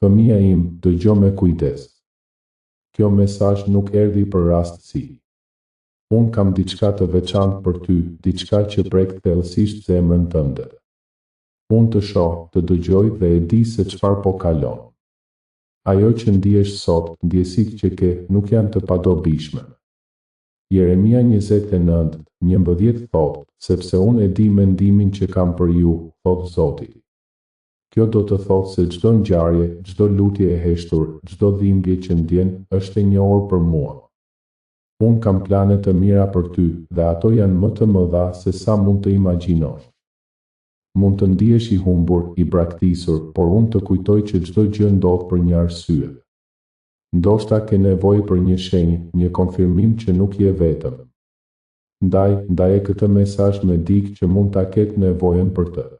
Fëmia im, dëgjo me kujdes. Kjo mesazh nuk erdhi për rastësi. Unë kam diçka të veçantë për ty, diçka që prek thellësisht zemrën tënde. Unë të shoh, të dëgjoj dhe e di se çfarë po kalon. Ajo që ndihesh sot, ndjesitë që ke, nuk janë të padobishme. Jeremia 29:11 thotë, sepse unë e di mendimin që kam për ju, thotë Zoti. Kjo do të thotë se çdo ngjarje, çdo lutje e heshtur, çdo dhimbje që ndjen, është e njohur për mua. Unë kam plane të mira për ty, dhe ato janë më të mëdha se sa mund të imagjinosh. Mund të ndihesh i humbur, i braktisur, por unë të kujtoj që çdo gjë ndodh për një arsye. Ndoshta ke nevojë për një shenjë, një konfirmim që nuk je vetëm. Ndaje këtë mesazh me dikë që mund ta ketë nevojën për të.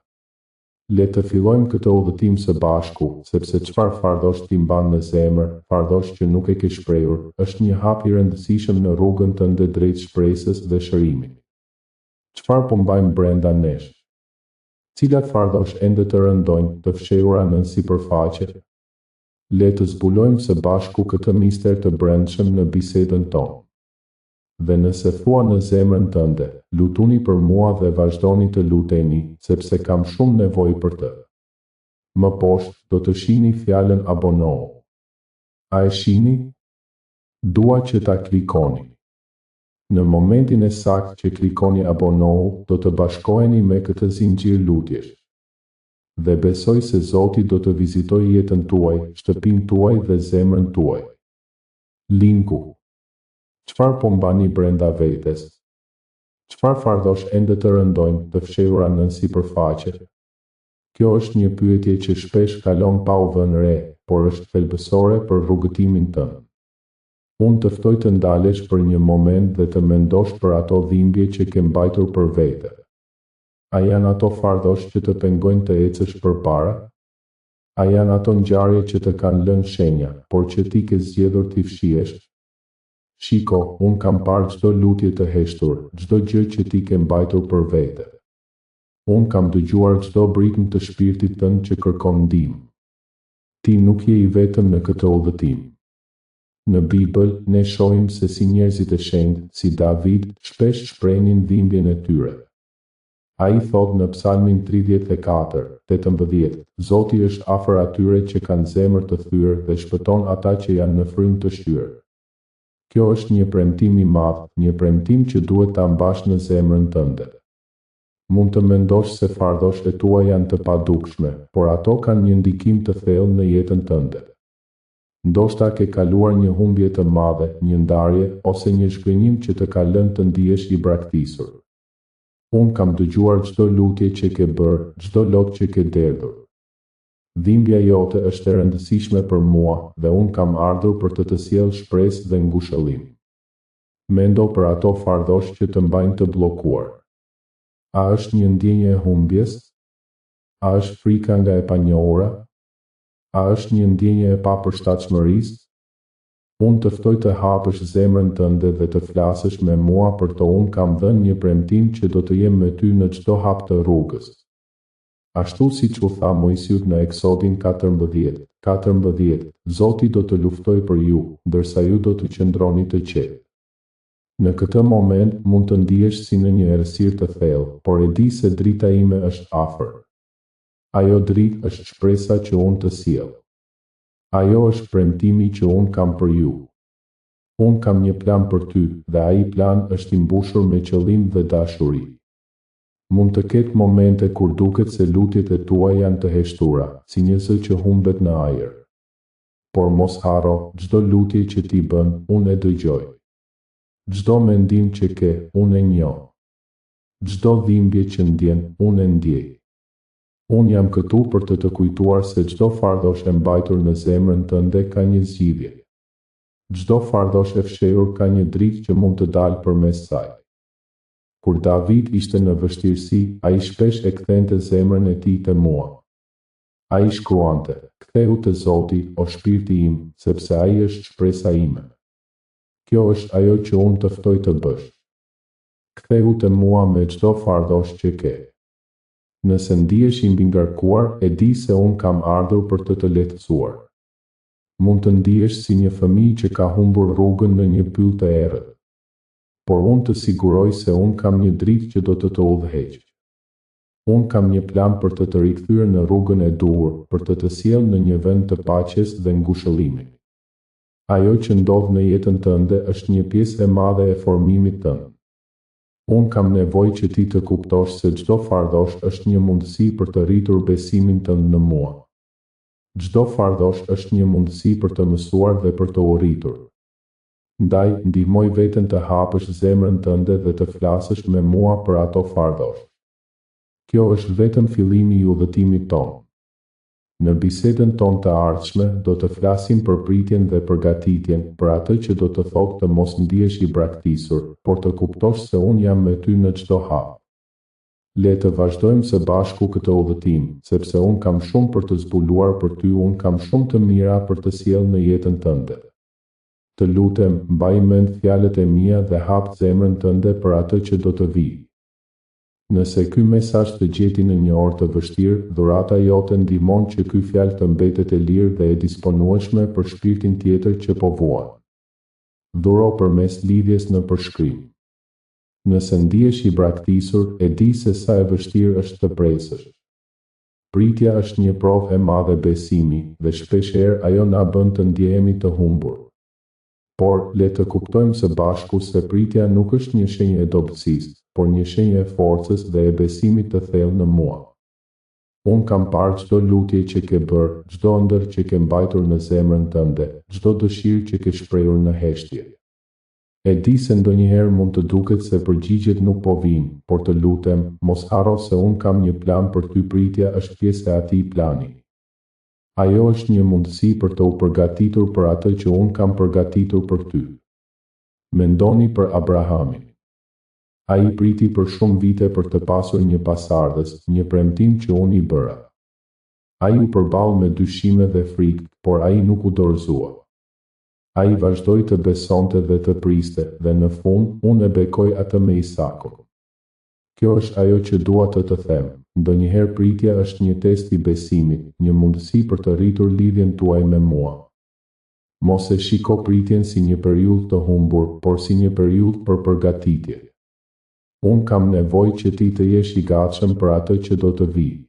Le të fillojmë këtë udhëtim së bashku, sepse çfarë fardosh ti mban në zemër, fardosh që nuk e ke shprehur, është një hap i rëndësishëm në rrugën tënde drejt shpresës dhe shërimit. Çfarë po mbajmë brenda nesh? Cilat fardosh ende të rëndojnë, të fshehura nën sipërfaqe? Le të zbulojmë së bashku këtë mister të brendshëm në bisedën tonë. Dhe nëse thua në zemrën tënde, lutuni për mua dhe vazhdoni të luteni, sepse kam shumë nevojë për të. Më poshtë, do të shihni fjalën abonohu. A e shihni? Dua që ta klikoni. Në momentin e saktë që klikoni abonohu, do të bashkoheni me këtë zinxhir lutjesh. Dhe besoj se Zoti do të vizitojë jetën tuaj, shtëpinë tuaj dhe zemrën tuaj. Linku. Çfarë po mbani brenda vetes? Çfarë fardosh ende të rëndojnë, të fshehura nën sipërfaqe? Kjo është një pyetje që shpesh kalon pa u vënë re, por është thelbësore për rrugëtimin tënd. Unë të ftoj të ndalesh për një moment dhe të mendosh për ato dhimbje që ke mbajtur për vete. A janë ato fardosh që të pengojnë të ecësh përpara? A janë ato ngjarje që të kanë lënë shenja, por që ti ke zgjedhur t'i fshihesh? Shiko, unë kam parë çdo lutje të heshtur, çdo gjë që ti ke mbajtur për vete. Unë kam dëgjuar çdo britm të shpirtit tënd që kërkon ndihmë. Ti nuk je i vetëm në këtë udhëtim. Në Bibël, ne shohim se si njerëzit e shenjtë, si David, shpesh shprehin dhimbjen e tyre. Ai thot në Psalmin 34:18, Zoti është afër atyre që kanë zemër të thyrë dhe shpëton ata që janë në frymë të shtyr. Kjo është një premtim i madh, një premtim që duhet ta mbash në zemrën tënde. Mund të mendosh se fardoshtë e tua janë të padukshme, por ato kanë një ndikim të thellë në jetën tënde. Ndoshta ke kaluar një humbje të madhe, një ndarje, ose një shgënjim që të ka lënë të ndihesh i braktisur. Unë kam dëgjuar çdo lutje që ke bërë, çdo lot që ke derdhur. Dhimbja jote është e rëndësishme për mua dhe unë kam ardhur për të sjell shpresë dhe ngushëllim. Mendo për ato fardosh që të mbajnë të bllokuar. A është një ndjenjë e humbjes? A është frika nga e panjohura? A është një ndjenjë e papërshtatshmërisë? Unë të ftoj të hapësh zemrën tënde dhe të flasësh me mua për to. Unë kam dhënë një premtim që do të jem me ty në çdo hap të rrugës. Ashtu siç u tha Mojsiut në Eksodin 14:14, Zoti do të luftoj për ju, ndërsa ju do të qëndroni të qetë. Në këtë moment mund të ndihesh si në një errësirë të thellë, por e di se drita ime është afër. Ajo dritë është shpresa që unë të sjell. Ajo është premtimi që unë kam për ju. Unë kam një plan për ty, dhe ai plan është i mbushur me qëllim dhe dashuri. Mund të ketë momente kur duket se lutjet e tua janë të heshtura, si një zë që humbet në ajër. Por mos harro, çdo lutje që ti bën, unë e dëgjoj. Çdo mendim që ke, unë e njoh. Çdo dhimbje që ndjen, unë e ndjej. Unë jam këtu për të kujtuar se çdo fardosh e mbajtur në zemrën tënde ka një zgjidhje. Çdo fardosh e fshehur ka një dritë që mund të dalë përmes saj. Kur David ishte në vështirësi, ai shpesh e kthente zemrën e tij te mua. Ai shkruante: "Ktheu te Zoti, o shpirti im, sepse ai është shpresa ime." Kjo është ajo që unë të ftoj të bësh. Ktheu te mua me çdo fardosh që ke. Nëse ndihesh i mbingarkuar, e di se unë kam ardhur për të lehtësuar. Mund të ndihesh si një fëmijë që ka humbur rrugën në një pyll të errët. Por unë të siguroj se unë kam një dritë që do të udhëheq. Unë kam një plan për të rikthyer në rrugën e duhur, për të sjellë në një vend të paqes dhe ngushëllimi. Ajo që ndodh në jetën tënde është një pjesë e madhe e formimit tënd. Unë kam nevojë që ti të kuptosh se çdo fardosh është një mundësi për të rritur besimin tënd në mua. Çdo fardosh është një mundësi për të mësuar dhe për të u rritur. Ndaj, ndihmoj veten të hapësh zemrën tënde dhe të flasësh me mua për ato fardosh. Kjo është vetëm fillimi i udhëtimit tonë. Në bisedën tonë të ardhshme, do të flasim për pritjen dhe përgatitjen, për atë që do të thotë të mos ndihesh i braktisur, por të kuptosh se unë jam me ty në çdo hap. Le të vazhdojmë së bashku këtë udhëtim, sepse unë kam shumë për të zbuluar për ty, unë kam shumë të mira për të sjellë në jetën tënde. Të lutem, mbaj mend fjalët e mia dhe hap zemrën tënde për atë që do të vijë. Nëse ky mesazh të gjeti në një orë të vështirë, dhurata jote ndihmon që ky fjalë të mbetet e lirë dhe e disponueshme për shpirtin tjetër që po vuan. Dhuro përmes lidhjes në përshkrim. Nëse ndihesh i braktisur, e di se sa e vështirë është të presësh. Pritja është një provë e madhe besimi, dhe shpeshherë ajo na bën të ndjehemi të humbur. Por, le të kuptojmë së bashku se pritja nuk është një shenjë e dobësisë, por një shenjë e forcës dhe e besimit të thellë në mua. Unë kam parë çdo lutje që ke bërë, çdo ëndër që ke mbajtur në zemrën tënde, çdo dëshirë që ke shprehur në heshtje. E di se ndonjëherë mund të duket se përgjigjet nuk po vijnë, por të lutem, mos harro se unë kam një plan për ty. Pritja është pjesë e atij plani. Ajo është një mundësi për të u përgatitur për atë që unë kam përgatitur për ty. Mendoni për Abrahamin. Ai priti për shumë vite për të pasur një pasardhës, një premtim që unë i bëra. Ai u përball me dyshime dhe frikë, por ai nuk u dorëzua. Ai vazhdoi të besonte dhe të priste, dhe në fund, unë e bekoj atë me Isakun. Kjo është ajo që dua të them. Ndonjëherë pritja është një test i besimit, një mundësi për të rritur lidhjen tuaj me mua. Mos e shiko pritjen si një periudhë të humbur, por si një periudhë për përgatitje. Unë kam nevojë që ti të jesh i gatshëm për atë që do të vijë.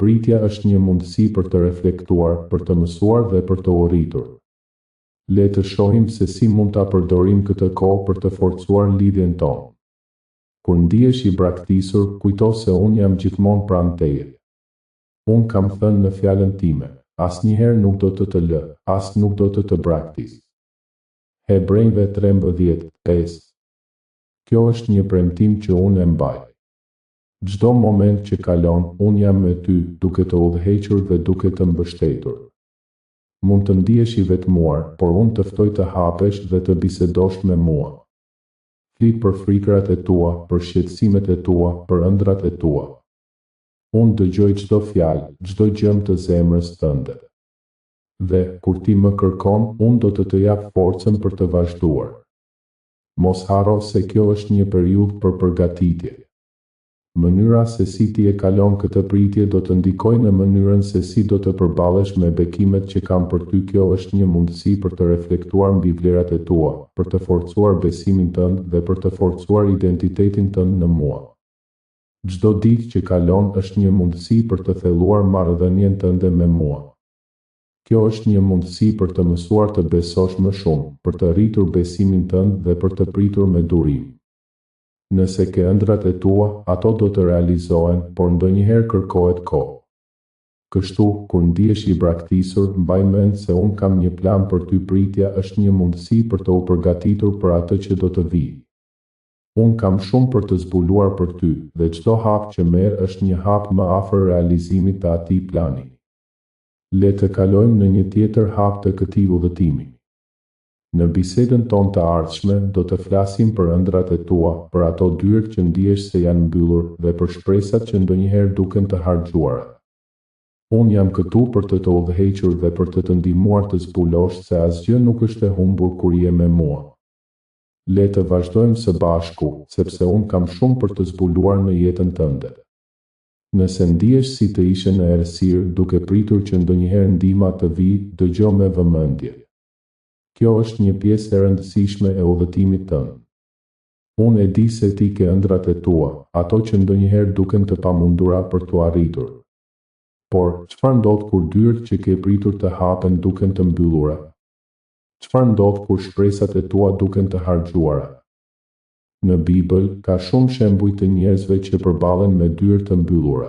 Pritja është një mundësi për të reflektuar, për të mësuar dhe për të u rritur. Le të shohim se si mund ta përdorim këtë kohë për të forcuar lidhjen tonë. Kur ndihesh i braktisur, kujto se unë jam gjithmonë pranë teje. Unë kam thënë në fjalën time, asnjëherë nuk do të lë, as nuk do të braktis. Hebrejve 13:5. Kjo është një premtim që unë e mbaj. Çdo moment që kalon, unë jam me ty, duke të udhëhequr dhe duke të mbështetur. Mund të ndihesh i vetmuar, por unë të ftoj të hapesh dhe të bisedosh me mua. Flit për frikrat e tua, për shqetësimet e tua, për ëndrat e tua. Unë dëgjoj çdo fjalë, çdo gjëm të zemrës tënde. Dhe, kur ti më kërkon, unë do të jap forcën për të vazhduar. Mos harro se kjo është një periudhë për përgatitje. Mënyra se si ti e kalon këtë pritje do të ndikojë në mënyrën se si do të përballesh me bekimet që kam për ty. Kjo është një mundësi për të reflektuar mbi vlerat e tua, për të forcuar besimin tënd dhe për të forcuar identitetin tënd në mua. Çdo ditë që kalon është një mundësi për të thelluar marrëdhënien tënde me mua. Kjo është një mundësi për të mësuar të besosh më shumë, për të rritur besimin tënd dhe për të pritur me durim. Nëse ke ëndrat e tua, ato do të realizohen, por ndonjëherë kërkohet kohë. Kështu, kur ndihesh i braktisur, mbaj mend se unë kam një plan për ty. Pritja është një mundësi për të u përgatitur për atë që do të vijë. Unë kam shumë për të zbuluar për ty, dhe çdo hap që merr është një hap më afër realizimit të atij plani. Le të kalojmë në një tjetër hap të këtij udhëtimi. Në bisedën tonë të ardhshme, do të flasim për ëndrat e tua, për ato dyert që ndihesh se janë mbyllur dhe për shpresat që ndonjëherë duken të harxhuara. Unë jam këtu për të udhëhequr dhe për të ndihmuar të zbulosh se asgjë nuk është e humbur kur je me mua. Le të vazhdojmë së bashku, sepse unë kam shumë për të zbuluar në jetën tënde. Nëse ndihesh si të ishe në errësirë duke pritur që ndonjëherë ndihma të vijë, dëgjo me vëmendje. Kjo është një pjesë e rëndësishme e udhëtimit tënd. Unë e di se ti ke ëndrat e tua, ato që ndonjëherë duken të pamundura për t'u arritur. Por, çfarë ndodh kur dyert që ke pritur të hapen duken të mbyllura? Çfarë ndodh kur shpresat e tua duken të harxhuara? Në Bibël, ka shumë shembuj të njerëzve që përballen me dyert të mbyllura.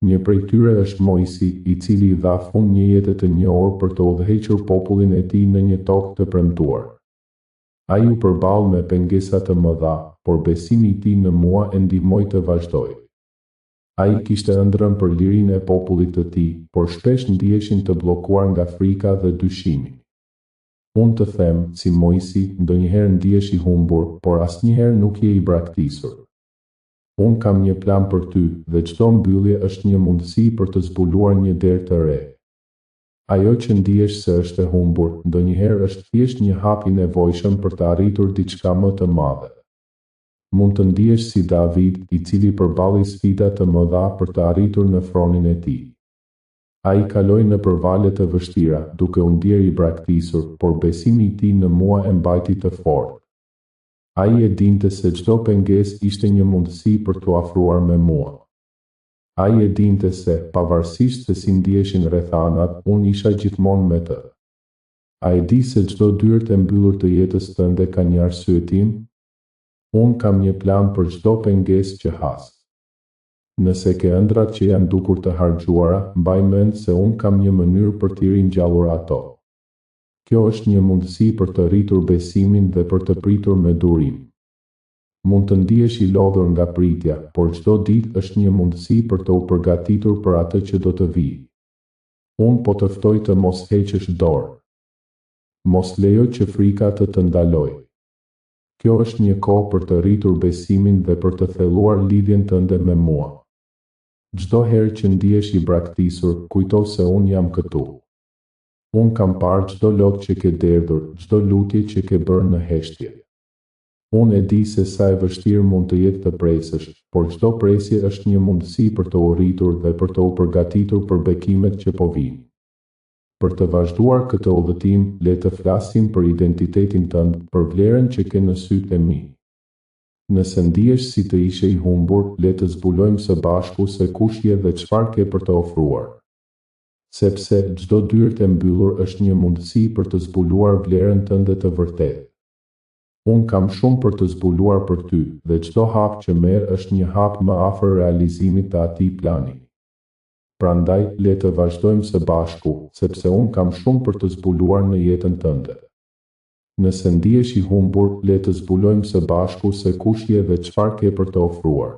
Një prej tyre është Mojsi, i cili i dha fund një jete të njohur për të udhëhequr popullin e tij në një tokë të premtuar. Ai u përball me pengesa të mëdha, por besimi i tij në mua e ndihmoi të vazhdoj. Ai kishte ëndrrën për lirinë e popullit të tij, por shpesh ndiheshin të bllokuar nga frika dhe dyshimi. Unë të them, si Mojsi, ndonjëherë ndihesh i humbur, por asnjëherë nuk je i braktisur. Unë kam një plan për ty, dhe çdo mbyllje është një mundësi për të zbuluar një derë të re. Ajo që ndihesh se është e humbur, ndonjëherë është thjesht një hap i nevojshëm për të arritur diçka më të madhe. Mund të ndihesh si David, i cili përballi sfida të mëdha për të arritur në fronin e tij. Ai kaloi në përvale të vështira, duke u ndier i braktisur, por besimi i tij në mua e mbajti të fortë. Ai e dinte se çdo pengesë ishte një mundësi për t'u afruar me mua. Ai e dinte se, pavarësisht se si ndiheshin rrethanat, unë isha gjithmonë me të. Ai di se çdo dyert e mbyllur të jetës tënde ka një arsye tim. Unë kam një plan për çdo pengesë që has. Nëse ke ëndrat që janë dukur të harxhuara, mbaj mend se unë kam një mënyrë për t'i ringjallur ato. Kjo është një mundësi për të rritur besimin dhe për të pritur me durim. Mund të ndihesh i lodhur nga pritja, por çdo ditë është një mundësi për të u përgatitur për atë që do të vijë. Unë po të ftoj të mos heqësh dorë. Mos lejo që frika të ndalojë. Kjo është një kohë për të rritur besimin dhe për të thelluar lidhjen tënde me mua. Çdo herë që ndihesh i braktisur, kujto se unë jam këtu. Unë kam parë çdo lot që ke derdhur, çdo lutje që ke bërë në heshtje. Unë e di se sa e vështirë mund të jetë të presësh, por çdo presje është një mundësi për të u rritur dhe për të u përgatitur për bekimet që po vijnë. Për të vazhduar këtë udhëtim, le të flasim për identitetin tënd, për vlerën që ke në sytë e mi. Nëse ndihesh si të ishe i humbur, le të zbulojmë së bashku se kush je dhe çfarë ke për të ofruar. Sepse çdo dyert e mbyllur është një mundësi për të zbuluar vlerën tënde të vërtetë. Unë kam shumë për të zbuluar për ty, dhe çdo hap që merr është një hap më afër realizimit të atij plani. Prandaj, le të vazhdojmë së bashku, sepse unë kam shumë për të zbuluar në jetën tënde. Nëse ndihesh i humbur, le të zbulojmë së bashku se kush je dhe çfarë ke për të ofruar.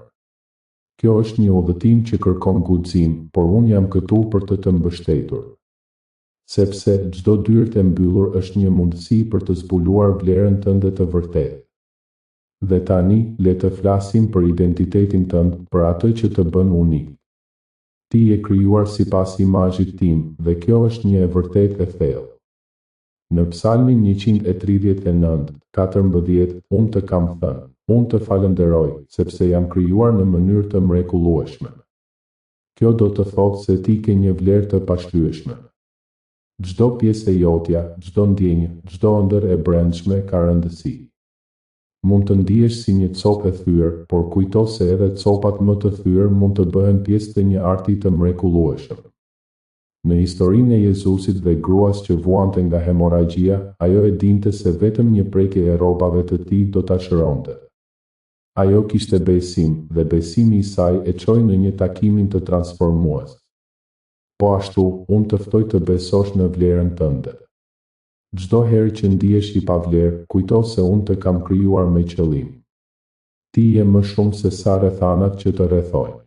Kjo është një udhëtim që kërkon guxim, por unë jam këtu për të mbështetur. Sepse çdo dyert e mbyllur është një mundësi për të zbuluar vlerën tënde të vërtetë. Dhe tani, le të flasim për identitetin tënd, për atë që të bën unik. Ti je krijuar sipas imazhit tim, dhe kjo është një e vërtetë e thellë. Në Psalmin 139:14, unë të kam thënë, unë të falenderoj, sepse jam krijuar në mënyrë të mrekullueshme. Kjo do të thotë se ti ke një vlerë të pashlyeshme. Çdo pjesë e jotja, çdo ndjenjë, çdo ëndër e brendshme ka rëndësi. Mund të ndihesh si një copë e thyer, por kujto se edhe copat më të thyer mund të bëhen pjesë të një arti të mrekullueshëm. Në historinë e Jezusit dhe gruas që vuante nga hemoragjia, ajo e dinte se vetëm një prekje e rrobave të tij do ta shëronte. Ajo kishte besim, dhe besimi i saj e çoi në një takimin të transformues. Po ashtu, unë të ftoj të besosh në vlerën tënde. Çdo herë që ndihesh i pavlerë, kujto se unë të kam krijuar me qëllim. Ti je më shumë se sa rrethanat që të rrethojnë.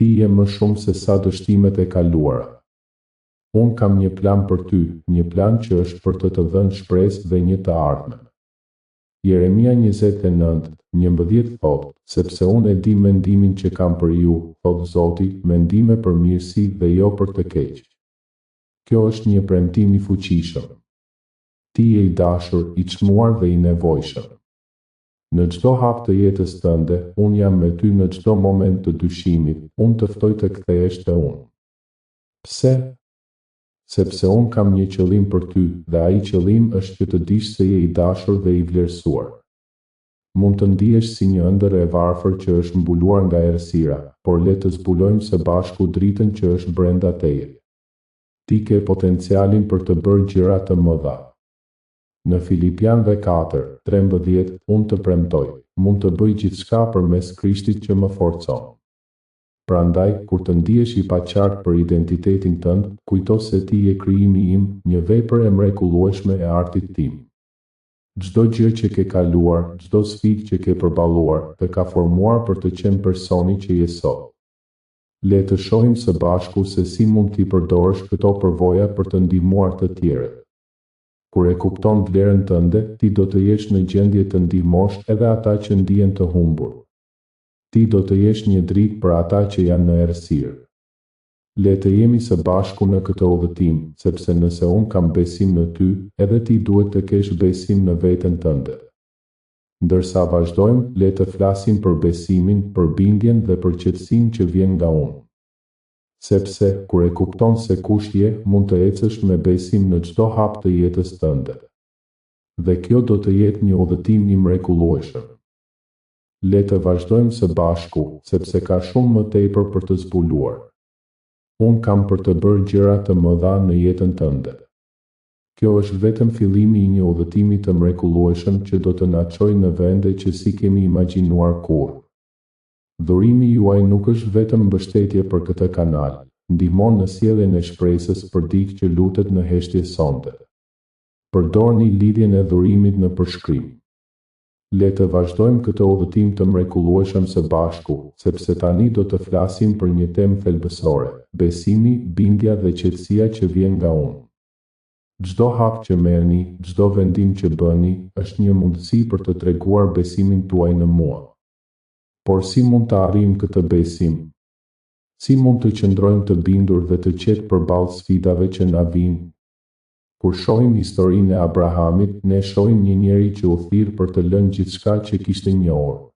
Ti je më shumë se sa dështimet e kaluara. Unë kam një plan për ty, një plan që është për të dhënë shpresë dhe një të ardhmen. Jeremia 29:11 thotë, sepse unë e di mendimin që kam për ju, thotë Zoti, mendime për mirësi dhe jo për të keq. Kjo është një premtim i fuqishëm. Ti je i dashur, i çmuar dhe i nevojshëm. Në çdo hap të jetës tënde, unë jam me ty në çdo moment të dyshimit, unë të ftoj të kthehesh te unë. Pse? Sepse unë kam një qëllim për ty, dhe ai qëllim është që të dish se je i dashur dhe i vlerësuar. Mund të ndihesh si një ëndër e varfër që është mbuluar nga errësira, por le të zbulojmë së bashku dritën që është brenda teje. Ti ke potencialin për të bërë gjëra të mëdha. Në Filipianëve 4:13, unë të premtoj, mund të bëj gjithçka përmes Krishtit që më forcon. Prandaj, kur të ndihesh i paqartë për identitetin tënd, kujto se ti je krijimi im, një vepër e mrekullueshme e artit tim. Çdo gjë që ke kaluar, çdo sfidë që ke përballuar, të ka formuar për të qenë personi që je sot. Le të shohim së bashku se si mund t'i përdorësh këto përvoja për të ndihmuar të tjerët. Kur e kupton vlerën tënde, ti do të jesh në gjendje të ndihmosh edhe ata që ndihen të humbur. Ti do të jesh një dritë për ata që janë në errësirë. Le të jemi së bashku në këtë udhëtim, sepse nëse unë kam besim në ty, edhe ti duhet të kesh besim në veten tënde. Ndërsa vazhdojmë, le të flasim për besimin, për bindjen dhe për qetësinë që vjen nga unë. Sepse, kur e kupton se kush je, mund të ecësh me besim në çdo hap të jetës tënde. Dhe kjo do të jetë një udhëtim i mrekullueshëm. Le të vazhdojmë së bashku, sepse ka shumë më tepër për të zbuluar. Unë kam për të bërë gjëra të mëdha në jetën tënde. Kjo është vetëm fillimi i një udhëtimi të mrekullueshëm që do të na çojë në vende që si kemi imagjinuar kurrë. Dhurimi juaj nuk është vetëm mbështetje për këtë kanal, ndihmon në sjelljen e shpresës për dikë që lutet në heshtje sonte. Përdorni lidhjen e dhurimit në përshkrim. Le të vazhdojmë këtë udhëtim të mrekullueshëm së bashku, sepse tani do të flasim për një temë thelbësore: besimi, bindja dhe qetësia që vjen nga unë. Çdo hap që merrni, çdo vendim që bëni, është një mundësi për të treguar besimin tuaj në mua. Por si mund të arrijmë këtë besim? Si mund të qëndrojmë të bindur dhe të qetë përballë sfidave që na vijnë? Kur shohim historinë e Abrahamit, ne shohim një njeri që u thirr për të lënë gjithçka që kishte njohur.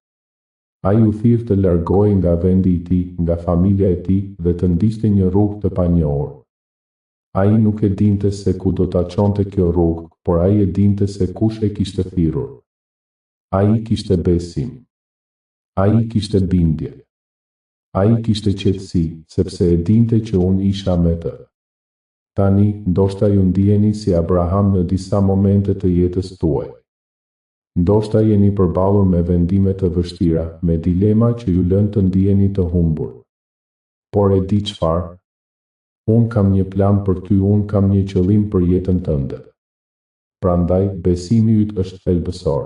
Ai u thirr të largohej nga vendi i tij, nga familja e tij dhe të ndiqte një rrugë të panjohur. Ai nuk e dinte se ku do ta çonte kjo rrugë, por ai e dinte se kush e kishte thirrur. Ai kishte besim. Ai kishte bindje. Ai kishte qetësi, sepse e dinte që unë isha me të. Tani, ndoshta ju ndiheni si Abraham në disa momente të jetës tuaj. Ndoshta jeni përballur me vendime të vështira, me dilema që ju lën të ndiheni të humbur. Por e di çfarë? Unë kam një plan për ty, unë kam një qëllim për jetën tënde. Prandaj, besimi yt është thelbësor.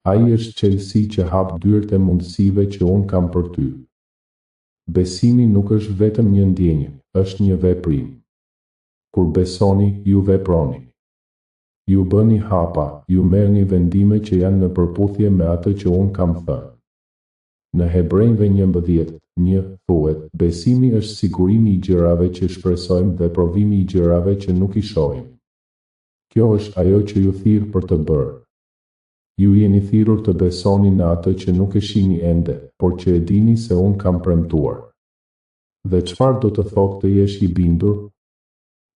Ai është qelësi që hap dyert e mundësive që unë kam për ty. Besimi nuk është vetëm një ndjenjë, është një veprim. Kur besoni, ju veproni. Ju bëni hapa, ju merrni vendime që janë në përputhje me atë që unë kam thënë. Në Hebrejve 11:1 thuhet, besimi është sigurimi i gjërave që shpresojmë dhe provimi i gjërave që nuk i shohim. Kjo është ajo që ju thirr për të bërë. Ju jeni thirrur të besoni në atë që nuk e shihni ende, por që e dini se unë kam premtuar. Dhe çfarë do të thotë të jesh i bindur?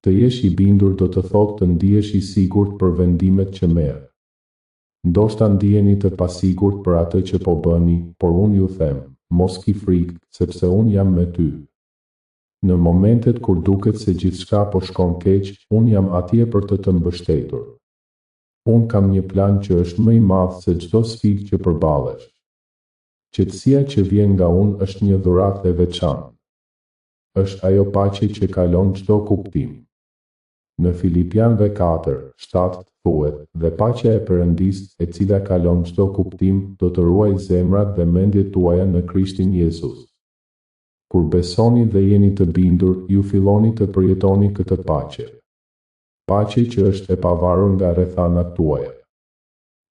Të jesh i bindur do të thotë të ndihesh i sigurt për vendimet që merr. Ndoshta ndiheni të pasigurt për atë që po bëni, por unë ju them, mos ki frikë, sepse unë jam me ty. Në momentet kur duket se gjithçka po shkon keq, unë jam atje për të mbështetur. Unë kam një plan që është më i madh se çdo sfidë që përballesh. Qetësia që vjen nga unë është një dhuratë e veçantë. Është ajo paqe që kalon çdo kuptim. Në Filipianëve 4:7 thuhet, dhe paqja e Perëndisë, e cila kalon çdo kuptim, do të ruajë zemrat dhe mendjet tuaja në Krishtin Jezus. Kur besoni dhe jeni të bindur, ju filloni të përjetoni këtë paqe. Paqe që është e pavarur nga rrethanat tuaja.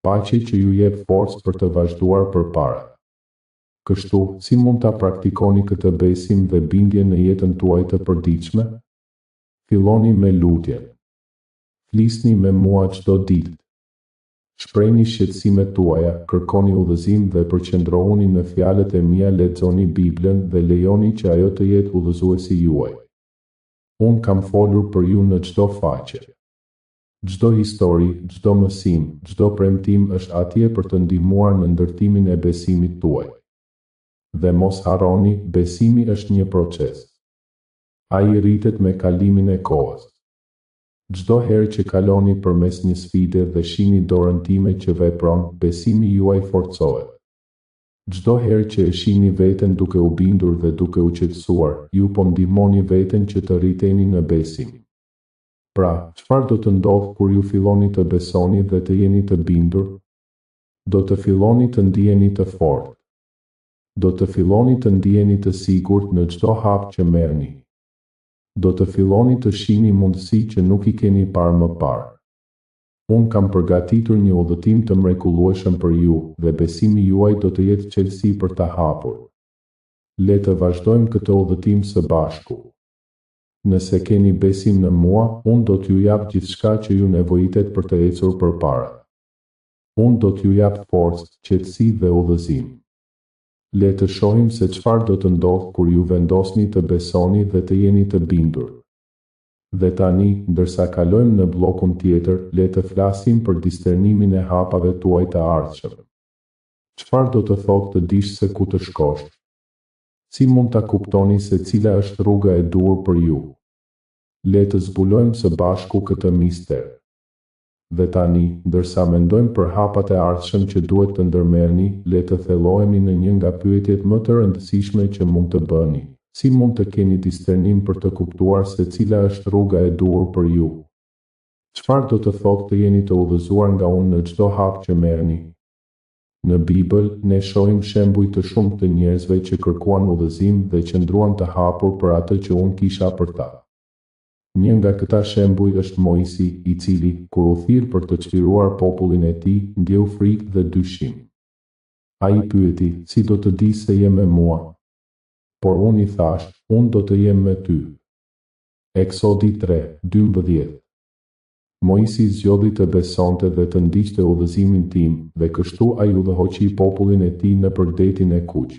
Paqe që ju jep forcë për të vazhduar përpara. Kështu, si mund ta praktikoni këtë besim dhe bindje në jetën tuaj të përditshme? Filloni me lutje. Flisni me mua çdo ditë. Shprehni shqetësimet tuaja, kërkoni udhëzim dhe përqendrohuni në fjalët e mia, lexoni Biblën dhe lejoni që ajo të jetë udhëzuesi juaj. Unë kam folur për ju në çdo faqe. Çdo histori, çdo mësim, çdo premtim është atje për të ndihmuar në ndërtimin e besimit tuaj. Dhe mos harroni, besimi është një proces. Ai rritet me kalimin e kohës. Çdo herë që kaloni përmes një sfide dhe shihni dorën time që vepron, besimi juaj forcohet. Çdo herë që e shihni veten duke u bindur dhe duke u qetësuar, ju po ndihmoni veten që të rriteni në besim. Pra, çfarë do të ndodhë kur ju filloni të besoni dhe të jeni të bindur? Do të filloni të ndiheni të fortë. Do të filloni të ndiheni të sigurt në çdo hap që merrni. Do të filloni të shihni mundësi që nuk i keni parë më parë. Unë kam përgatitur një udhëtim të mrekullueshëm për ju dhe besimi juaj do të jetë qetësi për ta hapur. Le të vazhdojmë këtë udhëtim së bashku. Nëse keni besim në mua, unë do t'ju jap gjithçka që ju nevojitet për të ecur përpara. Unë do t'ju jap forcë, qetësi dhe udhëzim. Le të shohim se çfarë do të ndodhë kur ju vendosni të besoni dhe të jeni të bindur. Dhe tani, ndërsa kalojmë në bllokun tjetër, le të flasim për discernimin e hapave tuaj të ardhshëm. Çfarë do të thotë të dish se ku të shkosh? Si mund ta kuptoni se cila është rruga e duhur për ju? Le të zbulojmë së bashku këtë mister. Dhe tani, ndërsa mendojmë për hapat e ardhshëm që duhet të ndërmerrni, le të thellohemi në një nga pyetjet më të rëndësishme që mund të bëni. Si mund të keni discernim për të kuptuar se cila është rruga e duhur për ju? Çfarë do të thotë të jeni të udhëzuar nga unë në çdo hap që merrni? Në Bibël, ne shohim shembuj të shumë të njerëzve që kërkuan udhëzim dhe qëndruan të hapur për atë që unë kisha për ta. Një nga këta shembuj është Mojsi, i cili, kur u thirr për të çliruar popullin e tij, ndjeu frikë dhe dyshim. Ai pyeti, si do të di se je me mua? Por unë i thash, unë do të jem me ty. Eksodi 3:12. Mojsi zgjodhi të besonte dhe të ndiqte udhëzimin tim, dhe kështu ai udhëhoqi popullin e tij nëpër detin e Kuq.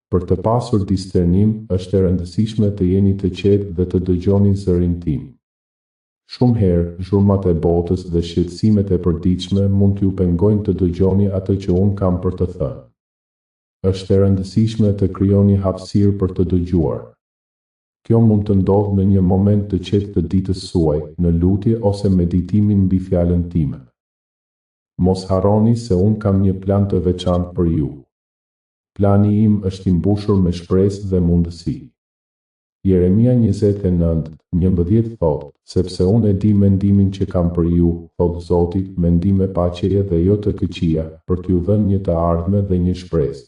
Për të pasur discernim, është e rëndësishme të jeni të qetë dhe të dëgjoni zërin tim. Shumë herë, zhurmat e botës dhe shqetësimet e përditshme mund t'ju pengojnë të dëgjoni atë që unë kam për të thënë. Është e rëndësishme të krijoni hapësirë për të dëgjuar. Kjo mund të ndodhë në një moment të qetë të ditës suaj, në lutje ose meditimin mbi fjalën time. Mos harroni se unë kam një plan të veçantë për ju. Plani im është i mbushur me shpresë dhe mundësi. Jeremia 29:11 thotë, sepse unë e di mendimin që kam për ju, thotë Zoti, mendime paqeje dhe jo të këqija, për t'ju dhënë një të ardhme dhe një shpresë.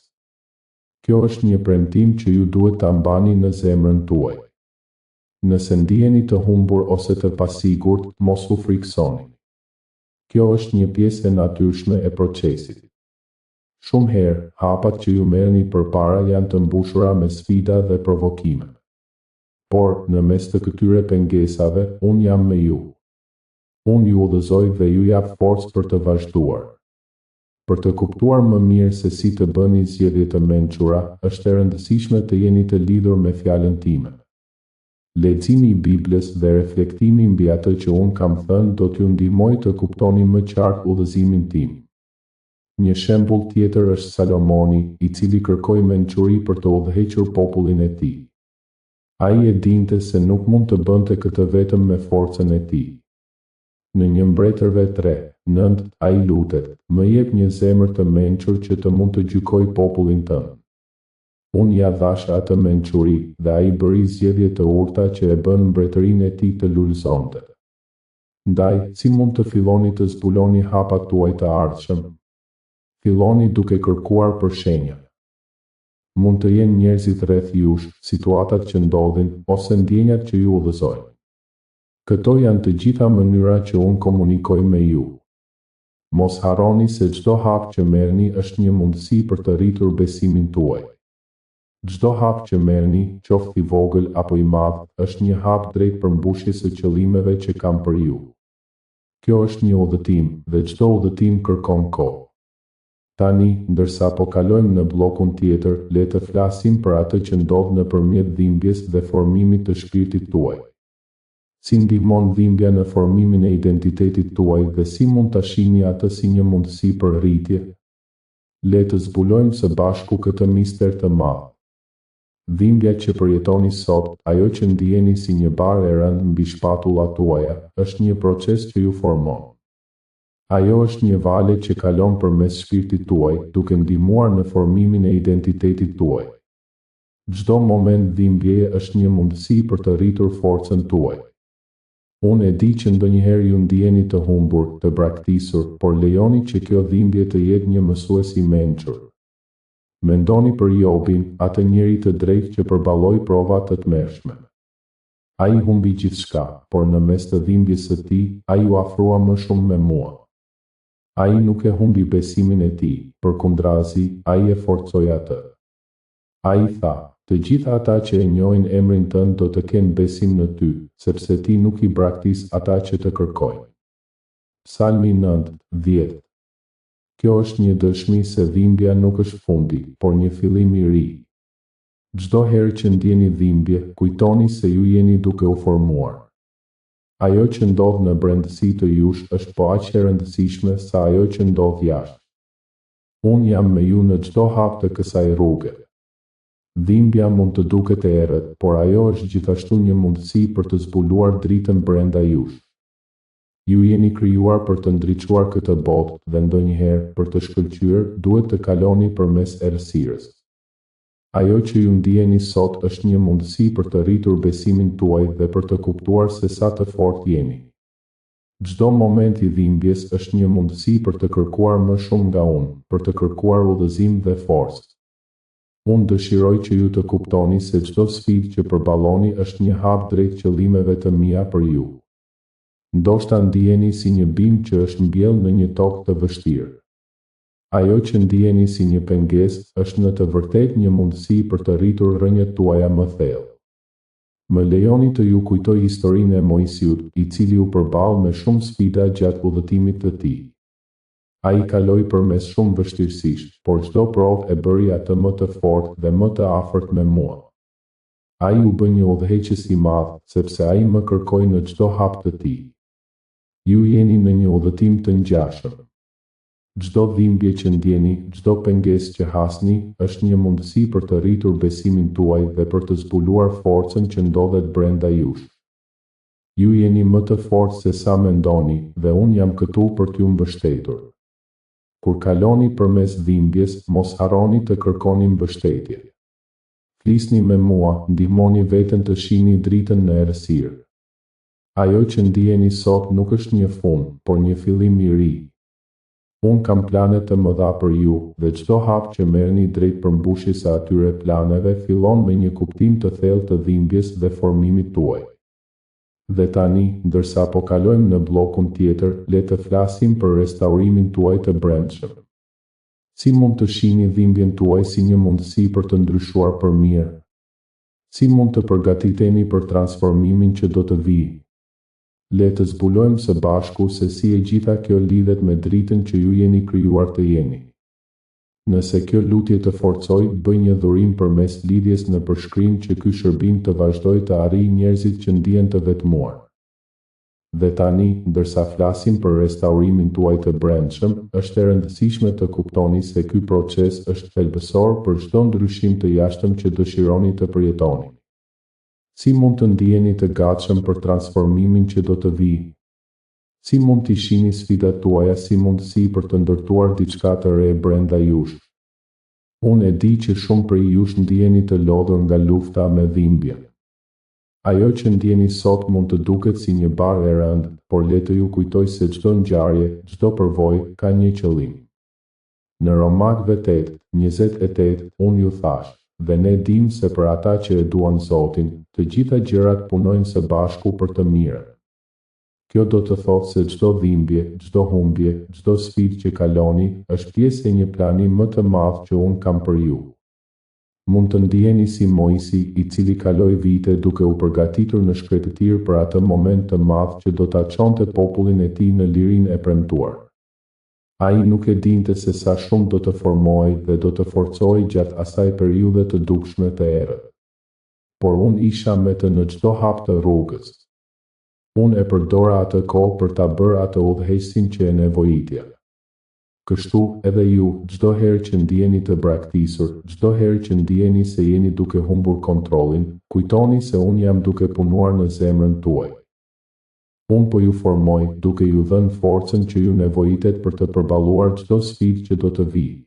Kjo është një premtim që ju duhet ta mbani në zemrën tuaj. Nëse ndiheni të humbur ose të pasigurt, mos u friksoni. Kjo është një pjesë e natyrshme e procesit. Shumë herë, hapat që ju merrni përpara janë të mbushura me sfida dhe provokime. Por, në mes të këtyre pengesave, unë jam me ju. Unë ju udhëzoj dhe ju jap forcë për të vazhduar. Për të kuptuar më mirë se si të bëni zgjedhje të mençura, është e rëndësishme të jeni të lidhur me fjalën time. Leximi i Biblës dhe reflektimi mbi atë që unë kam thënë do t'ju ndihmojë të kuptoni më qartë udhëzimin tim. Një shembull tjetër është Salomoni, i cili kërkoi mençuri për të udhëhequr popullin e tij. Ai e dinte se nuk mund të bënte këtë vetëm me forcën e tij. Në një Mbretërve 3:9, ai lutet, më jep një zemër të mençur që të mund të gjykoj popullin tënd. Unë ja dhash atë mençuri, dhe ai bëri zgjedhje të urta që e bën mbretërinë e tij të lulëzonte. Ndaj, si mund të filloni të zbuloni hapat tuaj të ardhshëm? Filloni duke kërkuar për shenja. Mund të jenë njerëzit rreth jush, situatat që ndodhin, ose ndjenjat që ju udhëzojnë. Këto janë të gjitha mënyra që unë komunikoj me ju. Mos harroni se çdo hap që merrni është një mundësi për të rritur besimin tuaj. Çdo hap që merrni, qoftë i vogël apo i madh, është një hap drejt përmbushjes së qëllimeve që kam për ju. Kjo është një udhëtim dhe çdo udhëtim kërkon kohë. Tani, ndërsa po kalojmë në bllokun tjetër, le të flasim për atë që ndodh nëpërmjet dhimbjes dhe formimit të shpirtit tuaj. Si ndihmon dhimbja në formimin e identitetit tuaj dhe si mund ta shihni atë si një mundësi për rritje? Le të zbulojmë së bashku këtë mister të madh. Dhimbja që përjetoni sot, ajo që ndjeni si një barë e rëndë mbi shpatullat tuaja, është një proces që ju formon. Ajo është një vale që kalon përmes shpirtit tuaj, duke ndihmuar në formimin e identitetit tuaj. Çdo moment dhimbjeje është një mundësi për të rritur forcën tuaj. Unë e di që ndonjëherë ju ndjeni të humbur, të braktisur, por lejoni që kjo dhimbje të jetë një mësues i mençur. Mendoni për Jobin, atë njeri të drejtë që përballoi prova të tmerrshme. Ai humbi gjithçka, por në mes të dhimbjes së tij, ai u afrua më shumë me mua. Ai nuk e humbi besimin e tij, përkundrazi, ai e forcoi atë. Ai tha, të gjitha ata që e njohin emrin tënd do të kenë besim në ty, sepse ti nuk i braktis ata që të kërkojnë. Psalmi 9:10. Kjo është një dëshmi se dhimbja nuk është fundi, por një fillim i ri. Çdo herë që ndjeni dhimbje, kujtoni se ju jeni duke u formuar. Ajo që ndodh në brendësi të jush është po aq e rëndësishme sa ajo që ndodh jashtë. Unë jam me ju në çdo hap të kësaj rruge. Dhimbja mund të duket e errët, por ajo është gjithashtu një mundësi për të zbuluar dritën brenda jush. Ju jeni krijuar për të ndriçuar këtë botë dhe ndonjëherë, për të shkëlqyer, duhet të kaloni përmes errësirës. Ajo që ju ndjeni sot është një mundësi për të rritur besimin tuaj dhe për të kuptuar se sa të fortë jeni. Çdo moment i dhimbjes është një mundësi për të kërkuar më shumë nga unë, për të kërkuar udhëzim dhe forcë. Unë dëshiroj që ju të kuptoni se çdo sfidë që përballoni është një hap drejt qëllimeve të mia për ju. Ndoshta ndjeni si një bimë që është mbjell në një tokë të vështirë. Ajo që ndjeni si një pengesë është në të vërtetë një mundësi për të rritur rrënjët tuaja më thellë. Më lejoni të ju kujtoj historinë e Mojsiut, i cili u përball me shumë sfida gjatë udhëtimit të tij. Ai kaloi përmes shumë vështirësish, por çdo provë e bëri atë më të fortë dhe më të afërt me mua. Ai u bë një udhëheqës i madh, sepse ai më kërkoi në çdo hap të tij. Ju jeni në një udhëtim të ngjashëm. Çdo dhimbje që ndjeni, çdo pengesë që hasni, është një mundësi për të rritur besimin tuaj dhe për të zbuluar forcën që ndodhet brenda jush. Ju jeni më të fortë se sa mendoni dhe unë jam këtu për t'ju mbështetur. Kur kaloni përmes dhimbjes, mos harroni të kërkoni mbështetje. Flisni me mua, ndihmoni veten të shihni dritën në errësirë. Ajo që ndjeni sot nuk është një fund, por një fillim i ri. Unë kam plane të mëdha për ju, dhe çdo hap që merrni drejt përmbushjes së atyre planeve fillon me një kuptim të thellë të dhimbjes dhe formimit tuaj. Dhe tani, ndërsa po kalojmë në bllokun tjetër, le të flasim për restaurimin tuaj të brendshëm. Si mund të shihni dhimbjen tuaj si një mundësi për të ndryshuar për mirë? Si mund të përgatiteni për transformimin që do të vijë? Le të zbulojmë së bashku se si e gjitha kjo lidhet me dritën që ju jeni krijuar të jeni. Nëse kjo lutje të forcoj, bëj një dhurim përmes lidhjes në përshkrim që ky shërbim të vazhdojë të arrijë njerëzit që ndihen të vetmuar. Dhe tani, ndërsa flasim për restaurimin tuaj të brendshëm, është e rëndësishme të kuptoni se ky proces është thelbësor për çdo ndryshim të jashtëm që dëshironi të përjetoni. Si mund të ndiheni të gatshëm për transformimin që do të vijë? Si mund t'i shihni sfidat tuaja si mundësi për të ndërtuar diçka të re brenda jush? Unë e di që shumë prej jush ndiheni të lodhur nga lufta me dhimbjen. Ajo që ndjeni sot mund të duket si një barë e rëndë, por le të ju kujtoj se çdo ngjarje, çdo përvojë ka një qëllim. Në Romakëve 8:28, unë ju thash, dhe ne dim se për ata që e duan Zotin, të gjitha gjërat punojnë së bashku për të mirën. Kjo do të thotë se çdo dhimbje, çdo humbje, çdo sfidë që kaloni, është pjesë e një plani më të madh që unë kam për ju. Mund të ndiheni si Mojsi, i cili kaloi vite duke u përgatitur në shkretëtir për atë moment të madh që do ta çonte popullin e tij në lirinë e premtuar. Ai nuk e dinte se sa shumë do të formohej dhe do të forcohej gjatë asaj periudhe të dukshme të errët. Por unë isha me të në çdo hap të rrugës. Unë e përdora atë kohë për ta bërë atë udhëheqësin që e nevojitja. Kështu edhe ju, çdo herë që ndiheni të braktisur, çdo herë që ndiheni se jeni duke humbur kontrollin, kujtoni se unë jam duke punuar në zemrën tuaj. Unë po ju formoj, duke ju dhënë forcën që ju nevojitet për të përballuar çdo sfidë që do të vijë.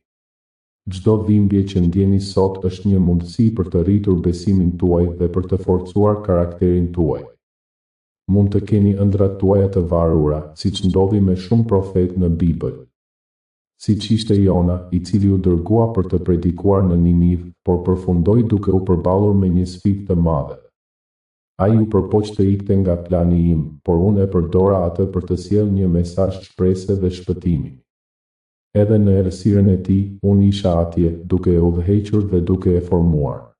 Çdo dhimbje që ndjeni sot është një mundësi për të rritur besimin tuaj dhe për të forcuar karakterin tuaj. Mund të keni ëndrat tuaja të varura, siç ndodhi me shumë profet në Bibël. Siç ishte Jona, i cili u dërgua për të predikuar në Niniv, por përfundoi duke u përballur me një sfidë të madhe. Ai u përpoq të ikte nga plani im, por unë e përdora atë për të sjellë një mesazh shprese dhe shpëtimi. Edhe në errësirën e tij, unë isha atje, duke e udhëhequr dhe duke e formuar.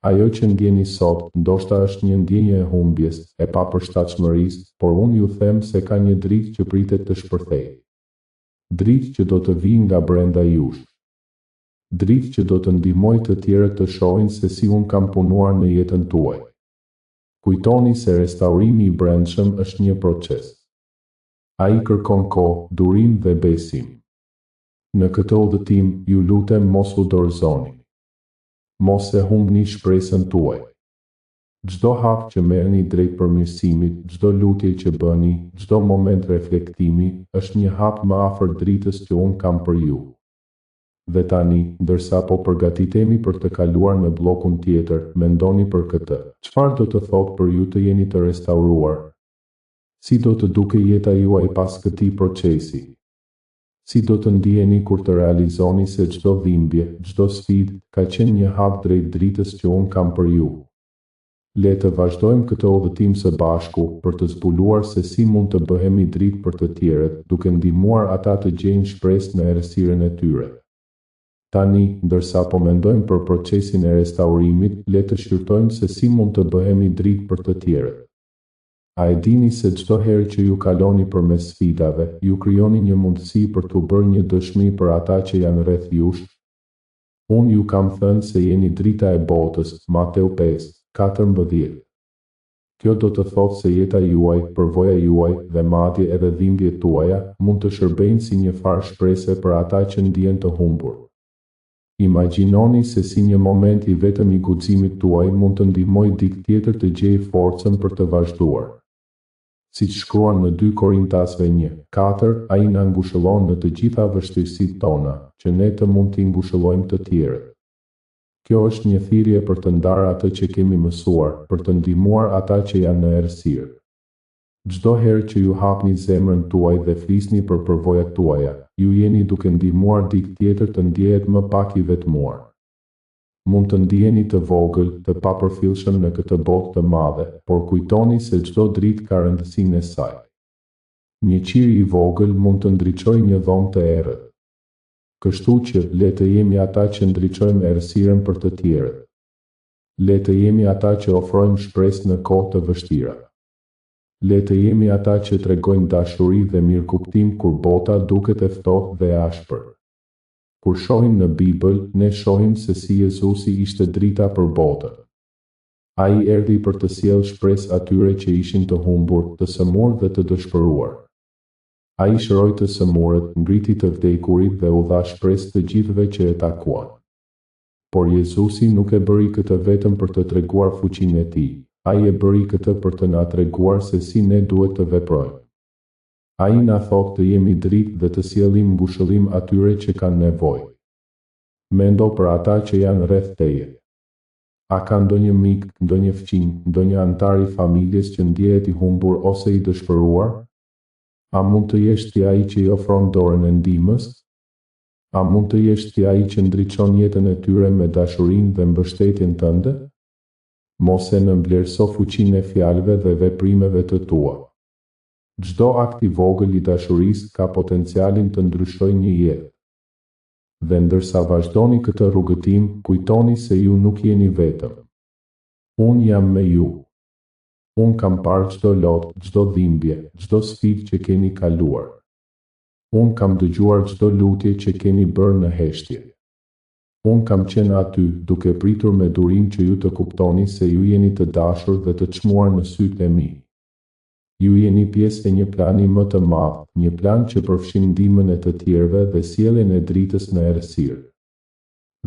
Ajo që ndjeni sot, ndoshta është një ndjenjë e humbjes, e papërshtatshmërisë, por unë ju them se ka një dritë që pritet të shpërthejë. Dritë që do të vijë nga brenda jush. Dritë që do të ndihmoj të tjerët të shohin se si unë kam punuar në jetën tuaj. Kujtoni se restaurimi i brendshëm është një proces. Ai kërkon kohë, durim dhe besim. Në këtë udhëtim, ju lutem mos u dorëzoni. Mos e humbni shpresën tuaj. Çdo hap që merrni drejt përmirësimit, çdo lutje që bëni, çdo moment reflektimi, është një hap më afër dritës që unë kam për ju. Dhe tani, ndërsa po përgatitemi për të kaluar në bllokun tjetër, mendoni për këtë. Çfarë do të thotë për ju të jeni të restauruar? Si do të duke jeta juaj pas këtij procesi? Si do të ndiheni kur të realizoni se çdo dhimbje, çdo sfidë, ka qenë një hap drejt dritës që unë kam për ju? Le të vazhdojmë këtë udhëtim së bashku për të zbuluar se si mund të bëhemi dritë për të tjerët, duke ndihmuar ata të gjejnë shpresë në errësirën e tyre. Tani, ndërsa po mendojmë për procesin e restaurimit, le të shqyrtojmë se si mund të bëhemi dritë për të tjerët. A e dini se çdo herë që ju kaloni përmes sfidave, ju krijoni një mundësi për t'u bërë një dëshmi për ata që janë rreth jush? Unë ju kam thënë se jeni drita e botës, Mateu 5:14. Kjo do të thotë se jeta juaj, përvoja juaj dhe madje edhe dhimbjet tuaja mund të shërbejnë si një farë shprese për ata që ndjen të humbur. Imagjinoni se si një moment i vetëm i guximit tuaj mund të ndihmojë dikë tjetër të gjejë forcën për të vazhduar. Siç shkruan në 2 Korintasve 1:4, ai na ngushëllon në të gjitha vështirësitë tona, që ne të mund t'i ngushëllojmë të tjerët. Kjo është një thirrje për të ndarë atë që kemi mësuar, për të ndihmuar ata që janë në errësirë. Çdo herë që ju hapni zemrën tuaj dhe flisni për përvojat tuaja, ju jeni duke ndihmuar dikë tjetër të ndjehet më pak i vetmuar. Mund të ndiheni të vogël, të papërfillshëm në këtë botë të madhe, por kujtoni se çdo dritë ka rëndësinë e saj. Një qiri i vogël mund të ndriçojë një dhomë të errët. Kështu që le të jemi ata që ndriçojmë errësirën për të tjerët. Le të jemi ata që ofrojmë shpresë në kohë të vështira. Le të jemi ata që tregojnë dashuri dhe mirëkuptim kur bota duket e ftohtë dhe e ashpër. Kur shohim në Bibël, ne shohim se si Jezusi ishte drita për botën. Ai erdhi për të sjellë shpresë atyre që ishin të humbur, të sëmurë dhe të dëshpëruar. Ai shëroi të sëmurët, ngriti të vdekurit dhe u dha shpresë të gjithëve që e takuan. Por Jezusi nuk e bëri këtë vetëm për të treguar fuqinë e tij. Ai e bëri këtë për të na treguar se si ne duhet të veprojmë. Ai na thotë të jemi dritë dhe të sjellim ngushëllim atyre që kanë nevojë. Mendo për ata që janë rreth teje. A ka ndonjë mik, ndonjë fëmijë, ndonjë antar i familjes që ndjehet i humbur ose i dëshpëruar? A mund të jesh ti ai që i ofron dorën e ndihmës? A mund të jesh ti ai që ndriçon jetën e tyre me dashurinë dhe mbështetjen tënde? Mos e nënvlerëso fuqinë e fjalëve dhe veprimeve të tua. Çdo akt i vogël i dashurisë ka potencialin të ndryshojë një jetë. Dhe ndërsa vazhdoni këtë rrugëtim, kujtoni se ju nuk jeni vetëm. Unë jam me ju. Unë kam parë çdo lot, çdo dhimbje, çdo sfidë që keni kaluar. Unë kam dëgjuar çdo lutje që keni bërë në heshtje. Unë kam qenë aty, duke pritur me durim që ju të kuptoni se ju jeni të dashur dhe të çmuar në sytë e mi. Ju jeni pjesë e një plani më të madh, një plan që përfshin ndihmën e të tjerëve dhe sjelljen e dritës në errësirë.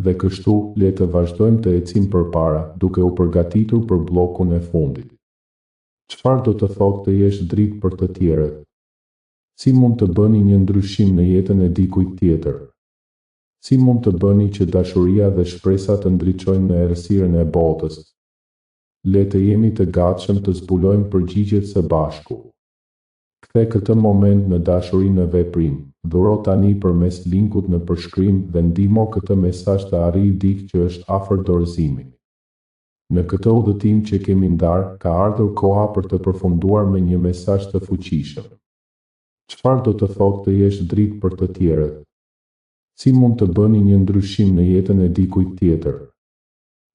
Dhe kështu, le të vazhdojmë të ecim përpara, duke u përgatitur për bllokun e fundit. Çfarë do të thotë të jesh dritë për të tjerët? Si mund të bëni një ndryshim në jetën e dikujt tjetër? Si mund të bëni që dashuria dhe shpresa të ndriçojnë në errësirën e botës? Le të jemi të gatshëm të zbulojmë përgjigjet së bashku. Kthe këtë moment në dashuri në veprim, dhuro tani përmes linkut në përshkrim dhe ndihmo këtë mesazh të arrijë dikë që është afër dorëzimit. Në këtë udhëtim që kemi ndarë, ka ardhur koha për të përfunduar me një mesazh të fuqishëm. Çfarë do të thotë të jesh dritë për të tjerët? Si mund të bëni një ndryshim në jetën e dikujt tjetër?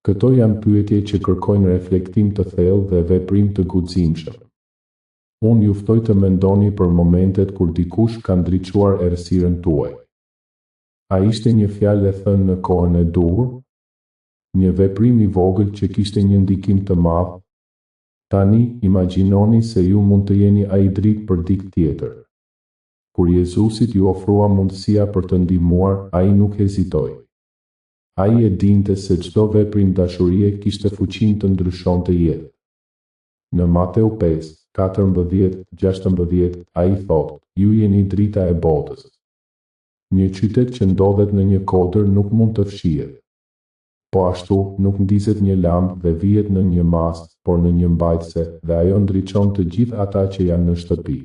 Këto janë pyetje që kërkojnë reflektim të thellë dhe veprim të guximshëm. Unë ju ftoj të mendoni për momentet kur dikush ka ndriçuar errësirën tuaj. A ishte një fjalë e thënë në kohën e duhur? Një veprim i vogël që kishte një ndikim të madh? Tani, imagjinoni se ju mund të jeni ai dritë për dikë tjetër. Kur Jezusit ju ofrua mundësia për të ndihmuar, ai nuk hezitoi. Ai e dinte se çdo veprim dashurie kishte fuqinë të ndryshonte jetë. Në Mateu 5, 14-16, ai thotë, ju jeni drita e botës. Një qytet që ndodhet në një kodër nuk mund të fshihet. Po ashtu, nuk ndizet një lamp dhe vihet në një mast, por në një mbajtëse, dhe ajo ndriçon të gjithë ata që janë në shtëpi.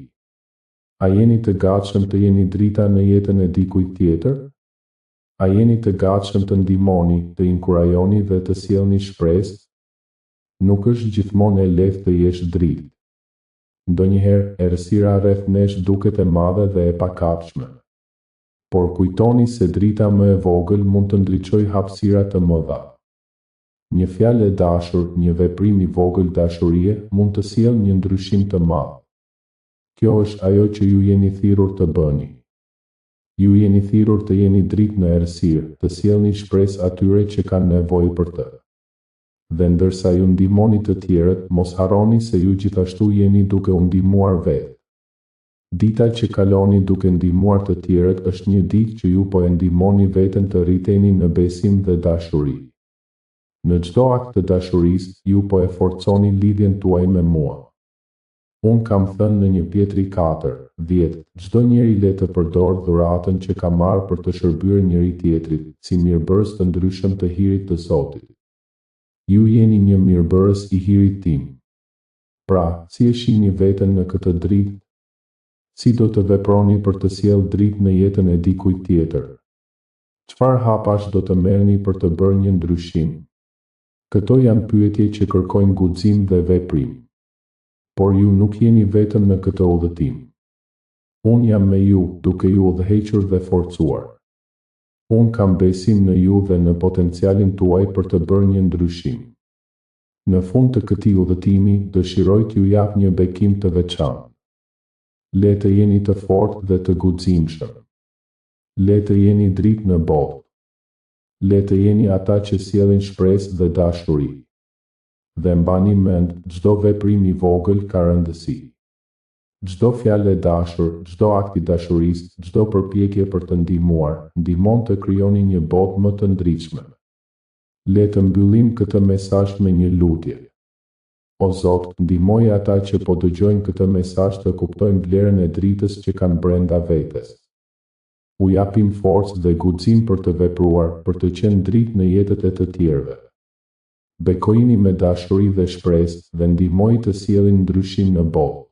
A jeni të gatshëm të jeni drita në jetën e dikujt tjetër? A jeni të gatshëm të ndihmoni, të inkurajoni dhe të sjellni shpresë? Nuk është gjithmonë e lehtë të jesh dritë. Ndonjëherë, errësira rreth nesh duket e madhe dhe e pakapshme. Por kujtoni se drita më e vogël mund të ndriçojë hapësira të mëdha. Një fjalë e dashur, një veprim i vogël dashurie, mund të sjellë një ndryshim të madh. Kjo është ajo që ju jeni thirrur të bëni. Ju jeni thirrur të jeni dritë në errësirë, të sjellni shpresë atyre që kanë nevojë për të. Dhe ndërsa ju ndihmoni të tjerët, mos harroni se ju gjithashtu jeni duke u ndihmuar vetë. Dita që kaloni duke ndihmuar të tjerët është një ditë që ju po e ndihmoni veten të rriteni në besim dhe dashuri. Në çdo akt të dashurisë, ju po e forconi lidhjen tuaj me mua. Unë kam thënë në 1 Pjetri 4:10, çdo njeri le të përdorë dhuratën që ka marrë për të shërbyer njëri tjetrit, si mirëbërës të ndryshëm të hirit të Zotit. Ju jeni një mirëbërës i hirit tim. Pra, si e shihni veten në këtë dritë? Si do të veproni për të sjellë dritë në jetën e dikujt tjetër? Çfarë hapash do të merrni për të bërë një ndryshim? Këto janë pyetje që kërkojnë guxim dhe veprim. Por ju nuk jeni vetëm në këtë udhëtim. Unë jam me ju, duke ju udhëhequr dhe forcuar. Unë kam besim në ju dhe në potencialin tuaj për të bërë një ndryshim. Në fund të këtij udhëtimi, dëshiroj t'ju jap një bekim të veçantë. Le të jeni të fortë dhe të guximshëm. Le të jeni dritë në botë. Le të jeni ata që sjellin shpresë dhe dashuri. Dhe mbani mend, çdo veprim i vogël ka rëndësi. Çdo fjalë e dashur, çdo akt i dashurisë, çdo përpjekje për të ndihmuar, ndihmon të krijoni një botë më të ndritshme. Le të mbyllim këtë mesazh me një lutje. O Zot, ndihmoje ata që po dëgjojnë këtë mesazh të kuptojnë vlerën e dritës që kanë brenda vetes. U japim forcë dhe guxim për të vepruar, për të qenë dritë në jetët e të tjerëve. Bekojini me dashuri dhe shpresë dhe ndihmoni të sjellin ndryshim në botë.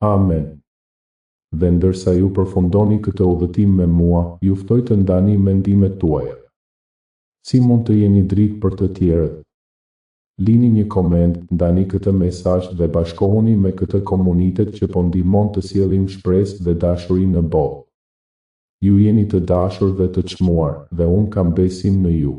Amen. Dhe ndërsa ju përfundoni këtë udhëtim me mua, ju ftoj të ndani mendimet tuaja. Si mund të jeni dritë për të tjerët? Lini një koment, ndani këtë mesazh dhe bashkohuni me këtë komunitet që po ndihmon të sjellim shpresë dhe dashuri në botë. Ju jeni të dashur dhe të çmuar, dhe unë kam besim në ju.